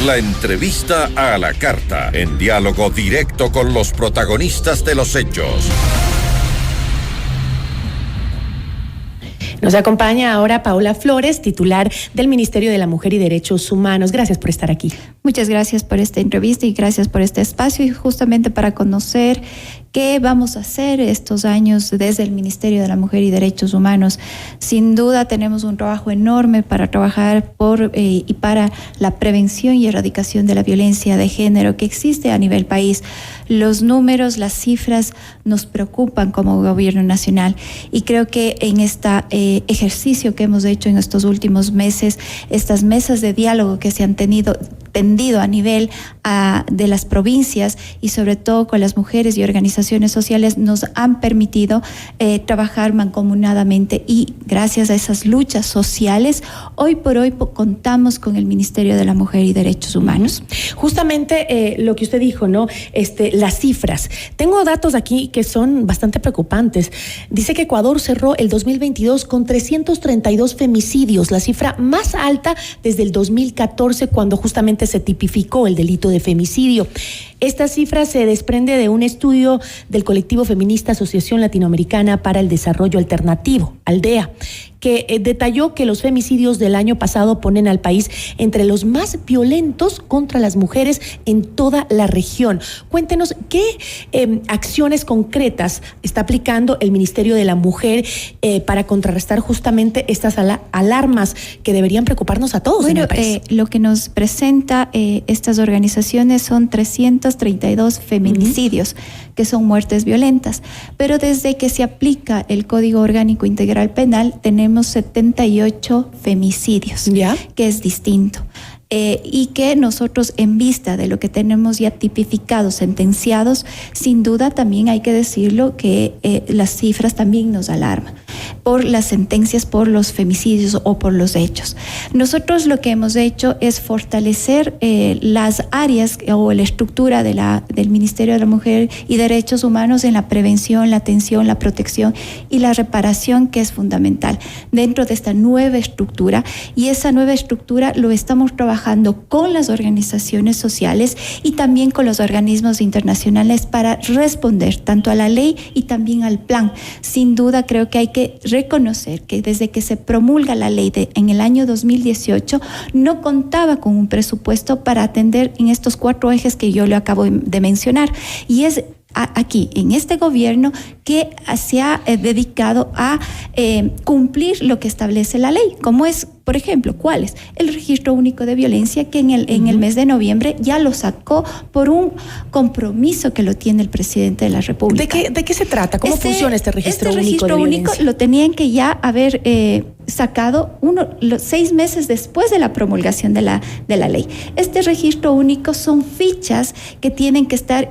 La entrevista a la carta, en diálogo directo con los protagonistas de los hechos. Nos acompaña ahora Paola Flores, titular del Ministerio de la Mujer y Derechos Humanos. Gracias por estar aquí. Muchas gracias por esta entrevista y gracias por este espacio, y justamente para conocer qué vamos a hacer estos años desde el Ministerio de la Mujer y Derechos Humanos. Sin duda tenemos un trabajo enorme para trabajar por y para la prevención y erradicación de la violencia de género que existe a nivel país. Los números, las cifras nos preocupan como gobierno nacional, y creo que en este ejercicio que hemos hecho en estos últimos meses, estas mesas de diálogo que se han tendido a nivel de las provincias y sobre todo con las mujeres y organizaciones sociales, nos han permitido trabajar mancomunadamente, y gracias a esas luchas sociales hoy por hoy contamos con el Ministerio de la Mujer y Derechos Humanos. Justamente lo que usted dijo, ¿no? Las cifras. Tengo datos aquí que son bastante preocupantes. Dice que Ecuador cerró el 2022 con 332 femicidios, la cifra más alta desde el 2014, cuando justamente se tipificó el delito de femicidio. Esta cifra se desprende de un estudio del colectivo feminista Asociación Latinoamericana para el Desarrollo Alternativo, ALDEA, que detalló que los femicidios del año pasado ponen al país entre los más violentos contra las mujeres en toda la región. Cuéntenos qué acciones concretas está aplicando el Ministerio de la Mujer para contrarrestar justamente estas alarmas que deberían preocuparnos a todos en el país. Lo que nos presenta estas organizaciones son 332 feminicidios, que son muertes violentas, pero desde que se aplica el Código Orgánico Integral Penal tenemos 78 femicidios, ¿ya? Que es distinto. Y que nosotros, en vista de lo que tenemos ya tipificados, sentenciados, sin duda también hay que decirlo que las cifras también nos alarman por las sentencias, por los femicidios o por los hechos. Nosotros lo que hemos hecho es fortalecer las áreas o la estructura del Ministerio de la Mujer y Derechos Humanos en la prevención, la atención, la protección y la reparación, que es fundamental dentro de esta nueva estructura, y esa nueva estructura lo estamos trabajando con las organizaciones sociales y también con los organismos internacionales para responder tanto a la ley y también al plan. Sin duda creo que hay que reconocer que desde que se promulga la ley en el año 2018 no contaba con un presupuesto para atender en estos 4 ejes que yo le acabo de mencionar, y es aquí, en este gobierno, que se ha dedicado a cumplir lo que establece la ley, como es, por ejemplo, ¿cuál es? El Registro Único de Violencia, que en el mes de noviembre ya lo sacó por un compromiso que lo tiene el presidente de la República. ¿De qué se trata? ¿Cómo funciona este Registro Único de Violencia? Este Registro Único lo tenían que ya haber sacado 6 meses después de la promulgación de la ley. Este Registro Único son fichas que tienen que estar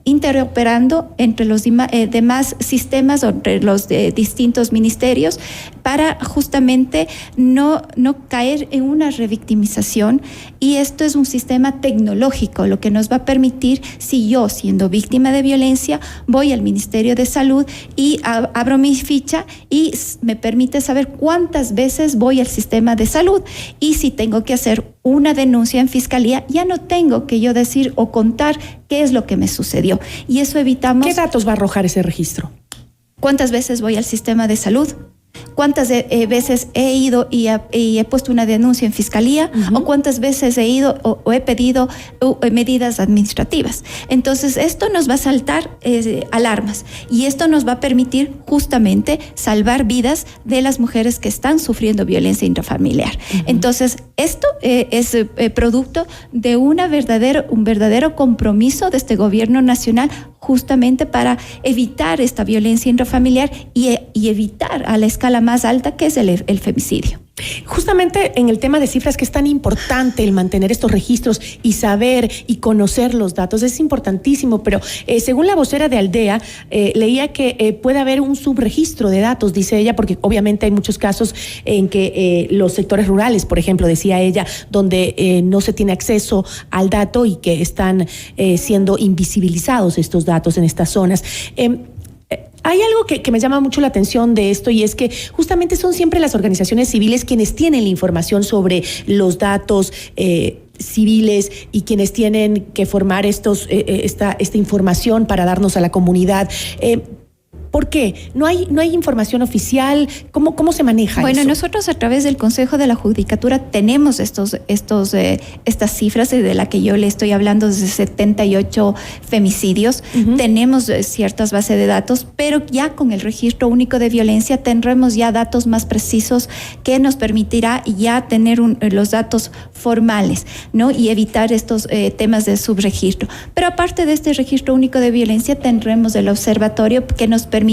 interoperando entre los demás sistemas o entre los distintos ministerios para justamente no caer en una revictimización, y esto es un sistema tecnológico, lo que nos va a permitir, si yo, siendo víctima de violencia, voy al Ministerio de Salud y abro mi ficha y me permite saber cuántas veces voy al sistema de salud, y si tengo que hacer una denuncia en fiscalía, ya no tengo que yo decir o contar qué es lo que me sucedió, y eso evitamos. ¿Qué datos va a arrojar ese registro? ¿Cuántas veces voy al sistema de salud? ¿Cuántas veces he ido y he puesto una denuncia en fiscalía? ¿O cuántas veces he ido o he pedido medidas administrativas? Entonces, esto nos va a saltar alarmas, y esto nos va a permitir justamente salvar vidas de las mujeres que están sufriendo violencia intrafamiliar. Entonces, esto es producto de un verdadero compromiso de este gobierno nacional, justamente para evitar esta violencia intrafamiliar y evitar a la escala más alta, que es el femicidio. Justamente en el tema de cifras, que es tan importante el mantener estos registros y saber y conocer los datos, es importantísimo, pero según la vocera de ALDEA, leía que puede haber un subregistro de datos, dice ella, porque obviamente hay muchos casos en que los sectores rurales, por ejemplo, decía ella, donde no se tiene acceso al dato y que están siendo invisibilizados estos datos en estas zonas. Hay algo que me llama mucho la atención de esto, y es que justamente son siempre las organizaciones civiles quienes tienen la información sobre los datos civiles y quienes tienen que formar esta información para darnos a la comunidad. ¿Por qué? ¿No hay información oficial? ¿Cómo se maneja eso? Bueno, nosotros a través del Consejo de la Judicatura tenemos estas cifras de la que yo le estoy hablando, de 78 femicidios. Tenemos ciertas bases de datos, pero ya con el Registro Único de Violencia tendremos ya datos más precisos que nos permitirá ya tener los datos formales, ¿no? Y evitar estos temas de subregistro. Pero aparte de este Registro Único de Violencia, tendremos el observatorio que nos permitirá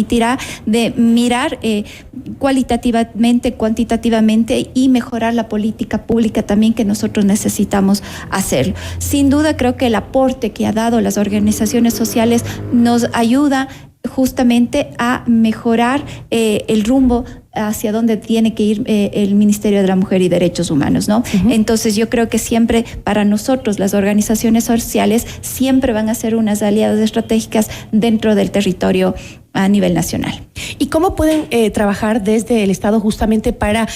de mirar cualitativamente, cuantitativamente y mejorar la política pública también que nosotros necesitamos hacerlo. Sin duda creo que el aporte que ha dado las organizaciones sociales nos ayuda justamente a mejorar el rumbo hacia dónde tiene que ir el Ministerio de la Mujer y Derechos Humanos, ¿no? Entonces yo creo que siempre para nosotros las organizaciones sociales siempre van a ser unas aliadas estratégicas dentro del territorio a nivel nacional. ¿Y cómo pueden trabajar desde el Estado justamente para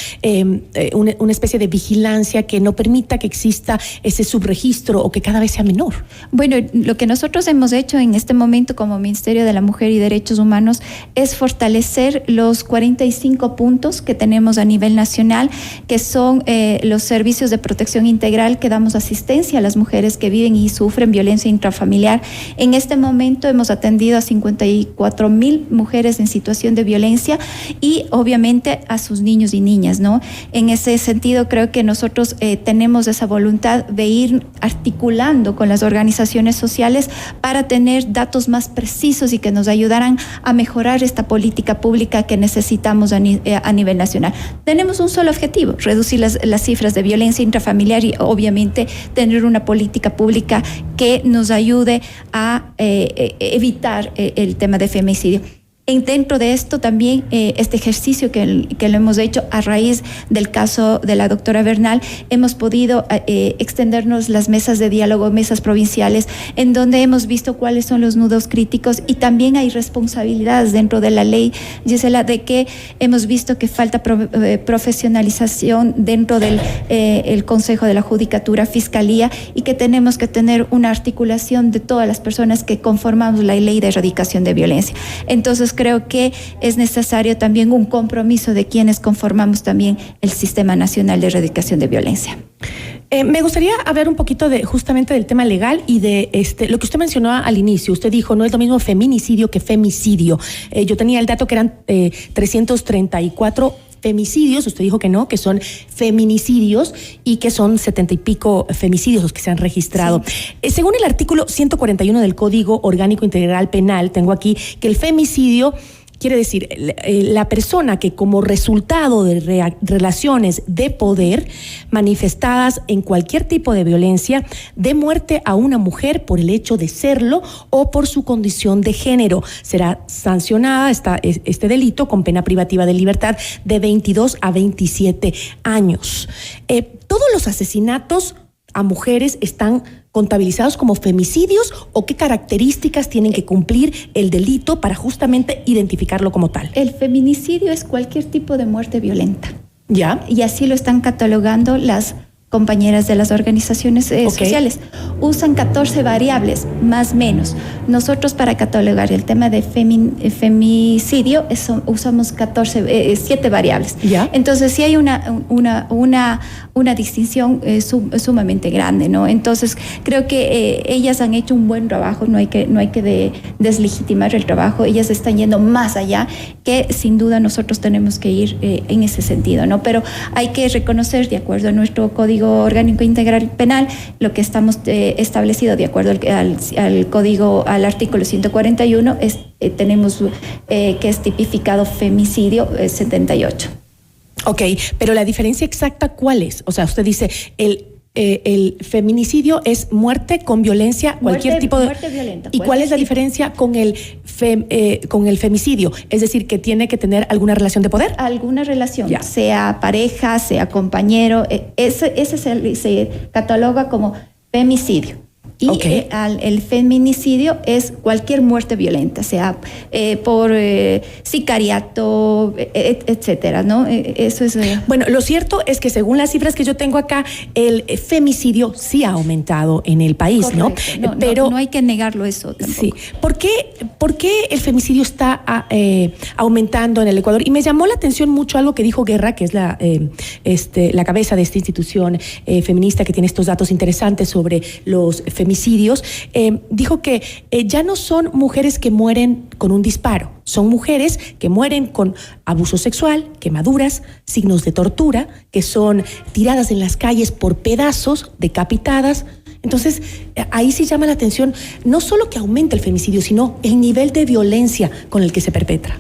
una especie de vigilancia que no permita que exista ese subregistro o que cada vez sea menor? Bueno, lo que nosotros hemos hecho en este momento como Ministerio de la Mujer y Derechos Humanos es fortalecer los 45 puntos que tenemos a nivel nacional, que son los servicios de protección integral que damos asistencia a las mujeres que viven y sufren violencia intrafamiliar. En este momento hemos atendido a 54,000 mujeres en situación de violencia y obviamente a sus niños y niñas, ¿no? En ese sentido creo que nosotros tenemos esa voluntad de ir articulando con las organizaciones sociales para tener datos más precisos y que nos ayudaran a mejorar esta política pública que necesitamos a nivel nacional. Tenemos un solo objetivo: reducir las cifras de violencia intrafamiliar y obviamente tener una política pública que nos ayude a evitar el tema de femicidio. Dentro de esto también este ejercicio que lo hemos hecho a raíz del caso de la doctora Bernal, hemos podido extendernos las mesas de diálogo, mesas provinciales, en donde hemos visto cuáles son los nudos críticos y también hay responsabilidades dentro de la ley, Gisela, de que hemos visto que falta profesionalización dentro del el Consejo de la Judicatura, Fiscalía, y que tenemos que tener una articulación de todas las personas que conformamos la ley de erradicación de violencia. Entonces creo que es necesario también un compromiso de quienes conformamos también el Sistema Nacional de Erradicación de Violencia. Me gustaría hablar un poquito justamente del tema legal y de lo que usted mencionó al inicio. Usted dijo, no es lo mismo feminicidio que femicidio. Yo tenía el dato que eran 334 femicidios, usted dijo que no, que son feminicidios y que son 70 y pico femicidios los que se han registrado. Sí. Según el artículo 141 del Código Orgánico Integral Penal, tengo aquí que el femicidio quiere decir la persona que como resultado de relaciones de poder manifestadas en cualquier tipo de violencia dé muerte a una mujer por el hecho de serlo o por su condición de género. Será sancionada este delito con pena privativa de libertad de 22 a 27 años. ¿Todos los asesinatos a mujeres están contabilizados como femicidios o qué características tienen que cumplir el delito para justamente identificarlo como tal? El feminicidio es cualquier tipo de muerte violenta. ¿Ya? Y así lo están catalogando las compañeras de las organizaciones sociales. Usan 14 variables, más o menos. Nosotros para catalogar el tema de femicidio usamos 7 variables. ¿Ya? Entonces sí hay una distinción sumamente grande, ¿no? Entonces creo que ellas han hecho un buen trabajo, no hay que deslegitimar el trabajo. Ellas están yendo más allá, que sin duda nosotros tenemos que ir en ese sentido, ¿no? Pero hay que reconocer, de acuerdo a nuestro Código Orgánico Integral Penal, lo que estamos establecido de acuerdo al artículo 141 tenemos que es tipificado femicidio 78. Ok, pero la diferencia exacta, ¿cuál es? O sea, usted dice el feminicidio es muerte con violencia, cualquier tipo de muerte violenta. ¿Y cuál es la diferencia con el femicidio? Es decir, que tiene que tener alguna relación de poder. Alguna relación, ya, sea pareja, sea compañero, ese se cataloga como femicidio. Y Okay. el feminicidio es cualquier muerte violenta, sea por sicariato, etcétera, ¿no? Eso es... Bueno, lo cierto es que según las cifras que yo tengo acá, el femicidio sí ha aumentado en el país, Correcto. ¿no? Pero no hay que negarlo eso tampoco. sí. ¿Por qué el femicidio está aumentando en el Ecuador? Y me llamó la atención mucho algo que dijo Guerra, que es la cabeza de esta institución feminista que tiene estos datos interesantes sobre los femicidios. Dijo que ya no son mujeres que mueren con un disparo, son mujeres que mueren con abuso sexual, quemaduras, signos de tortura, que son tiradas en las calles por pedazos, decapitadas. Entonces, ahí sí llama la atención no solo que aumenta el femicidio, sino el nivel de violencia con el que se perpetra.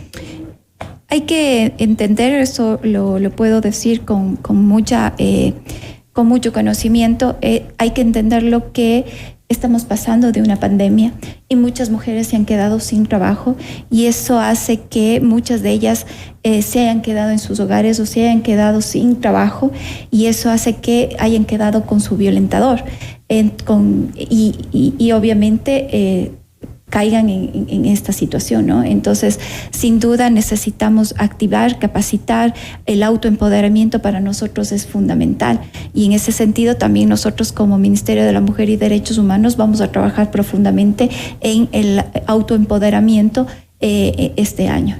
Hay que entender, eso lo puedo decir con mucho conocimiento, hay que entender lo que estamos pasando de una pandemia y muchas mujeres se han quedado sin trabajo y eso hace que muchas de ellas se hayan quedado en sus hogares o se hayan quedado sin trabajo y eso hace que hayan quedado con su violentador y obviamente caigan en esta situación, ¿no? Entonces, sin duda necesitamos activar, capacitar, el autoempoderamiento para nosotros es fundamental y en ese sentido también nosotros como Ministerio de la Mujer y Derechos Humanos vamos a trabajar profundamente en el autoempoderamiento este año.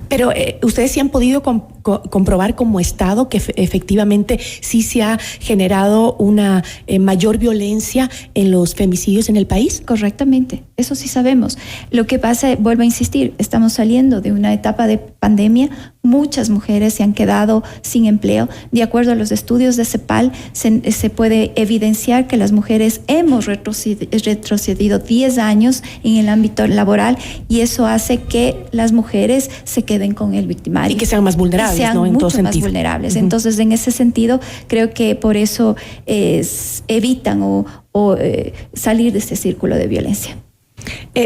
Pero ustedes sí han podido comprobar como Estado que efectivamente sí se ha generado una mayor violencia en los femicidios en el país. Correctamente, eso sí sabemos. Lo que pasa, vuelvo a insistir, estamos saliendo de una etapa de pandemia, muchas mujeres se han quedado sin empleo. De acuerdo a los estudios de CEPAL, se puede evidenciar que las mujeres hemos retrocedido 10 años en el ámbito laboral y eso hace que las mujeres se queden con el victimario. Y que sean más vulnerables, sean ¿no? En mucho todo más sentido. vulnerables. Entonces, en ese sentido, creo que por eso evitan o salir de este círculo de violencia.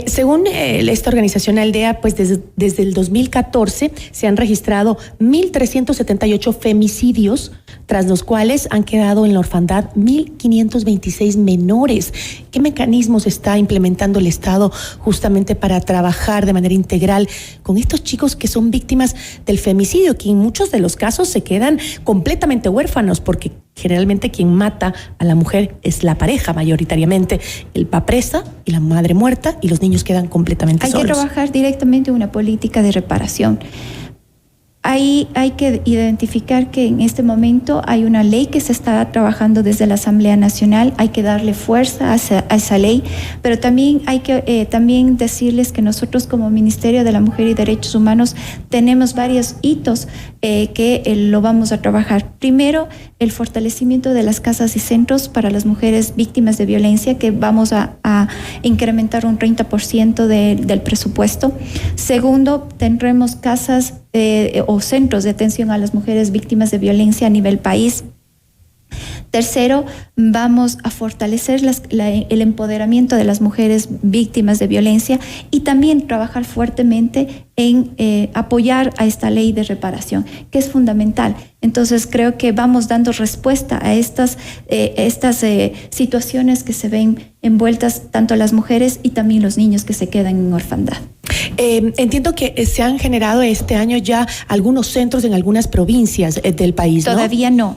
Según esta organización Aldea, pues desde el 2014 se han registrado 1.378 femicidios, tras los cuales han quedado en la orfandad 1.526 menores. ¿Qué mecanismos está implementando el Estado justamente para trabajar de manera integral con estos chicos que son víctimas del femicidio, que en muchos de los casos se quedan completamente huérfanos porque generalmente quien mata a la mujer es la pareja mayoritariamente, el papá presa y la madre muerta y los niños quedan completamente solos? Hay que trabajar directamente una política de reparación. Ahí hay que identificar que en este momento hay una ley que se está trabajando desde la Asamblea Nacional, hay que darle fuerza a esa ley, pero también hay que también decirles que nosotros como Ministerio de la Mujer y Derechos Humanos tenemos varios hitos que lo vamos a trabajar. Primero, el fortalecimiento de las casas y centros para las mujeres víctimas de violencia, que vamos a incrementar un 30% del presupuesto. Segundo, tendremos casas o centros de atención a las mujeres víctimas de violencia a nivel país. Tercero, vamos a fortalecer el empoderamiento de las mujeres víctimas de violencia y también trabajar fuertemente en apoyar a esta ley de reparación, que es fundamental. Entonces creo que vamos dando respuesta a estas situaciones que se ven envueltas tanto las mujeres y también los niños que se quedan en orfandad. Entiendo que se han generado este año ya algunos centros en algunas provincias del país, ¿no? Todavía no.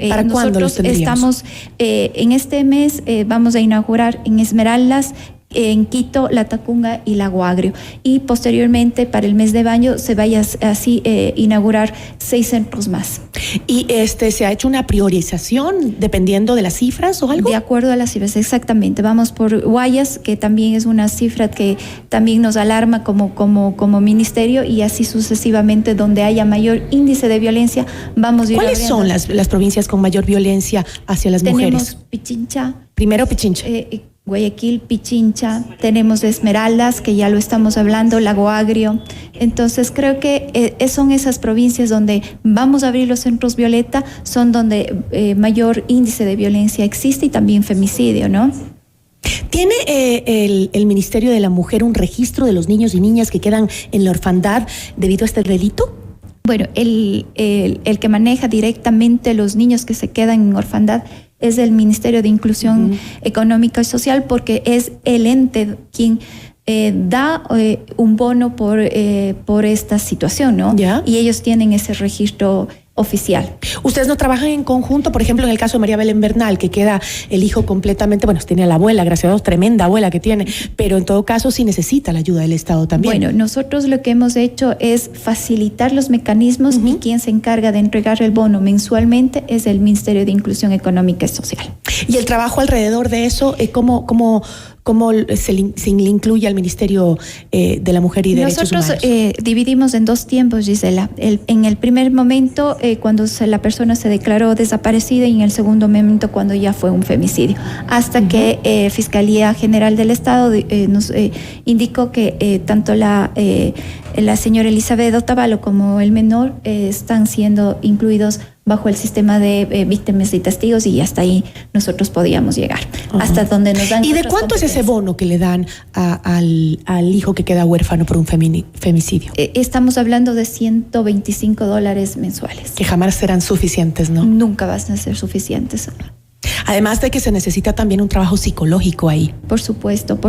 ¿Para cuándo los tendríamos? Estamos en este mes vamos a inaugurar en Esmeraldas, en Quito, Latacunga y Lago Agrio. Y posteriormente, para el mes de mayo, se vaya así inaugurar 6 centros más. ¿Y se ha hecho una priorización dependiendo de las cifras o algo? De acuerdo a las cifras, exactamente. Vamos por Guayas, que también es una cifra que también nos alarma como ministerio, y así sucesivamente, donde haya mayor índice de violencia, vamos a ir. ¿Cuáles son las provincias con mayor violencia hacia las mujeres? Tenemos Pichincha. Primero Pichincha. Guayaquil, Pichincha, tenemos Esmeraldas, que ya lo estamos hablando, Lago Agrio. Entonces creo que son esas provincias donde vamos a abrir los centros violeta, son donde mayor índice de violencia existe y también femicidio, ¿no? ¿Tiene el Ministerio de la Mujer un registro de los niños y niñas que quedan en la orfandad debido a este delito? Bueno, el que maneja directamente los niños que se quedan en orfandad es el Ministerio de Inclusión Económica y Social, porque es el ente quien da un bono por esta situación, ¿no? ¿Ya? Y ellos tienen ese registro oficial. ¿Ustedes no trabajan en conjunto? Por ejemplo, en el caso de María Belén Bernal, que queda el hijo completamente, bueno, tiene a la abuela, gracias a Dios, tremenda abuela que tiene, pero en todo caso sí necesita la ayuda del Estado también. Bueno, nosotros lo que hemos hecho es facilitar los mecanismos y quien se encarga de entregar el bono mensualmente es el Ministerio de Inclusión Económica y Social. Y el trabajo alrededor de eso, ¿cómo se le incluye al Ministerio de la Mujer y Derechos Humanos? Nosotros dividimos en 2 tiempos, Gisela. En el primer momento, cuando la persona se declaró desaparecida, y en el segundo momento, cuando ya fue un femicidio. Hasta que Fiscalía General del Estado nos indicó que tanto la señora Elizabeth Otavalo como el menor están siendo incluidos bajo el sistema de víctimas y testigos, y hasta ahí nosotros podíamos llegar, hasta donde nos dan. ¿Y de cuánto es ese bono que le dan al hijo que queda huérfano por un femicidio? Estamos hablando de $125 mensuales. Que jamás serán suficientes, ¿no? Nunca van a ser suficientes. Además de que se necesita también un trabajo psicológico ahí. Por supuesto,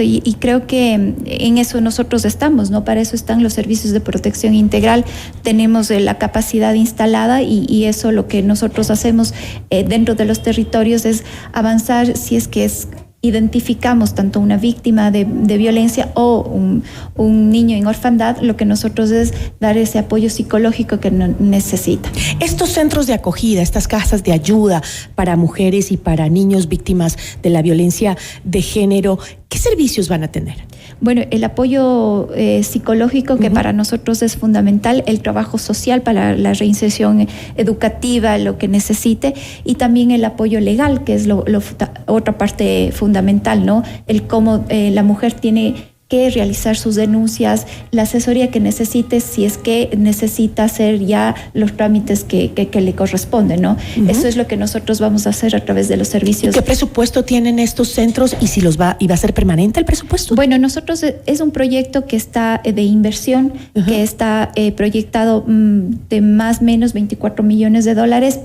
y creo que en eso nosotros estamos, ¿no? Para eso están los servicios de protección integral, tenemos la capacidad instalada y eso lo que nosotros hacemos dentro de los territorios es avanzar si es que identificamos tanto una víctima de violencia o un niño en orfandad, lo que nosotros es dar ese apoyo psicológico que necesita. Estos centros de acogida, estas casas de ayuda para mujeres y para niños víctimas de la violencia de género, ¿qué servicios van a tener? Bueno, el apoyo psicológico, que para nosotros es fundamental, el trabajo social para la reinserción educativa, lo que necesite, y también el apoyo legal, que es otra parte fundamental, ¿no? El cómo la mujer tiene que realizar sus denuncias, la asesoría que necesite, si es que necesita hacer ya los trámites que le corresponden, ¿no? Eso es lo que nosotros vamos a hacer a través de los servicios. ¿Qué presupuesto tienen estos centros y si va a ser permanente el presupuesto? Bueno, nosotros es un proyecto que está de inversión, que está proyectado de más o menos $24 millones,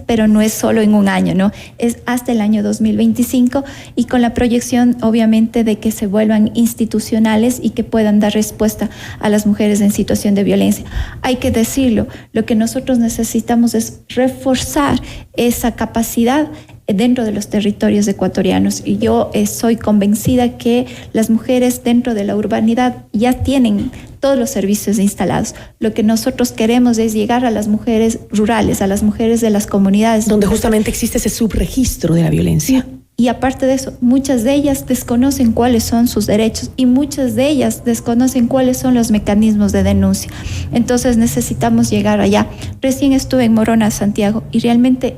pero no es solo en un año, ¿no? Es hasta el año 2025 y con la proyección, obviamente, de que se vuelvan institucionales y que puedan dar respuesta a las mujeres en situación de violencia. Hay que decirlo, lo que nosotros necesitamos es reforzar esa capacidad dentro de los territorios ecuatorianos, y yo soy convencida que las mujeres dentro de la urbanidad ya tienen todos los servicios instalados. Lo que nosotros queremos es llegar a las mujeres rurales, a las mujeres de las comunidades. Donde justamente existe ese subregistro de la violencia. Y aparte de eso, muchas de ellas desconocen cuáles son sus derechos y muchas de ellas desconocen cuáles son los mecanismos de denuncia. Entonces necesitamos llegar allá. Recién estuve en Morona, Santiago, y realmente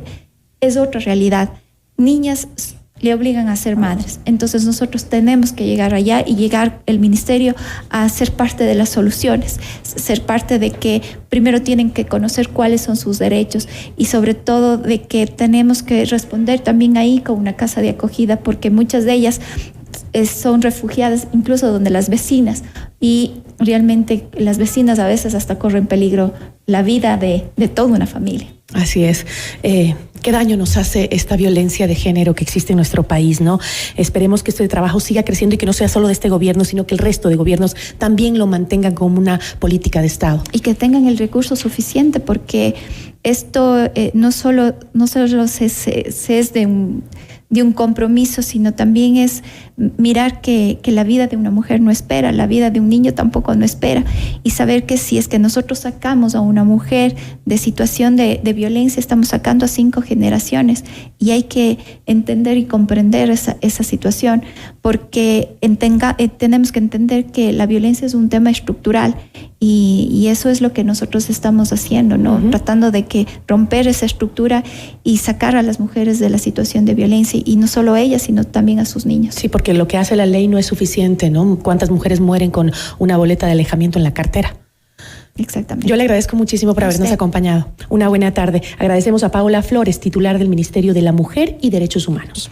es otra realidad. Niñas le obligan a ser madres. Entonces nosotros tenemos que llegar allá y llegar el ministerio a ser parte de las soluciones, ser parte de que primero tienen que conocer cuáles son sus derechos y sobre todo de que tenemos que responder también ahí con una casa de acogida, porque muchas de ellas son refugiadas incluso donde las vecinas, y realmente las vecinas a veces hasta corren peligro la vida de toda una familia. Así es. ¿Qué daño nos hace esta violencia de género que existe en nuestro país, no? Esperemos que este trabajo siga creciendo y que no sea solo de este gobierno, sino que el resto de gobiernos también lo mantengan como una política de Estado. Y que tengan el recurso suficiente, porque esto no solo se es de un compromiso, sino también es mirar que la vida de una mujer no espera, la vida de un niño tampoco no espera, y saber que si es que nosotros sacamos a una mujer de situación de violencia, estamos sacando a 5 generaciones, y hay que entender y comprender esa situación, porque tenemos que entender que la violencia es un tema estructural, y eso es lo que nosotros estamos haciendo, ¿no? Tratando de que romper esa estructura y sacar a las mujeres de la situación de violencia, y no solo a ellas, sino también a sus niños. Sí, porque lo que hace la ley no es suficiente, ¿no? ¿Cuántas mujeres mueren con una boleta de alejamiento en la cartera? Exactamente. Yo le agradezco muchísimo por habernos acompañado. Una buena tarde. Agradecemos a Paola Flores, titular del Ministerio de la Mujer y Derechos Humanos.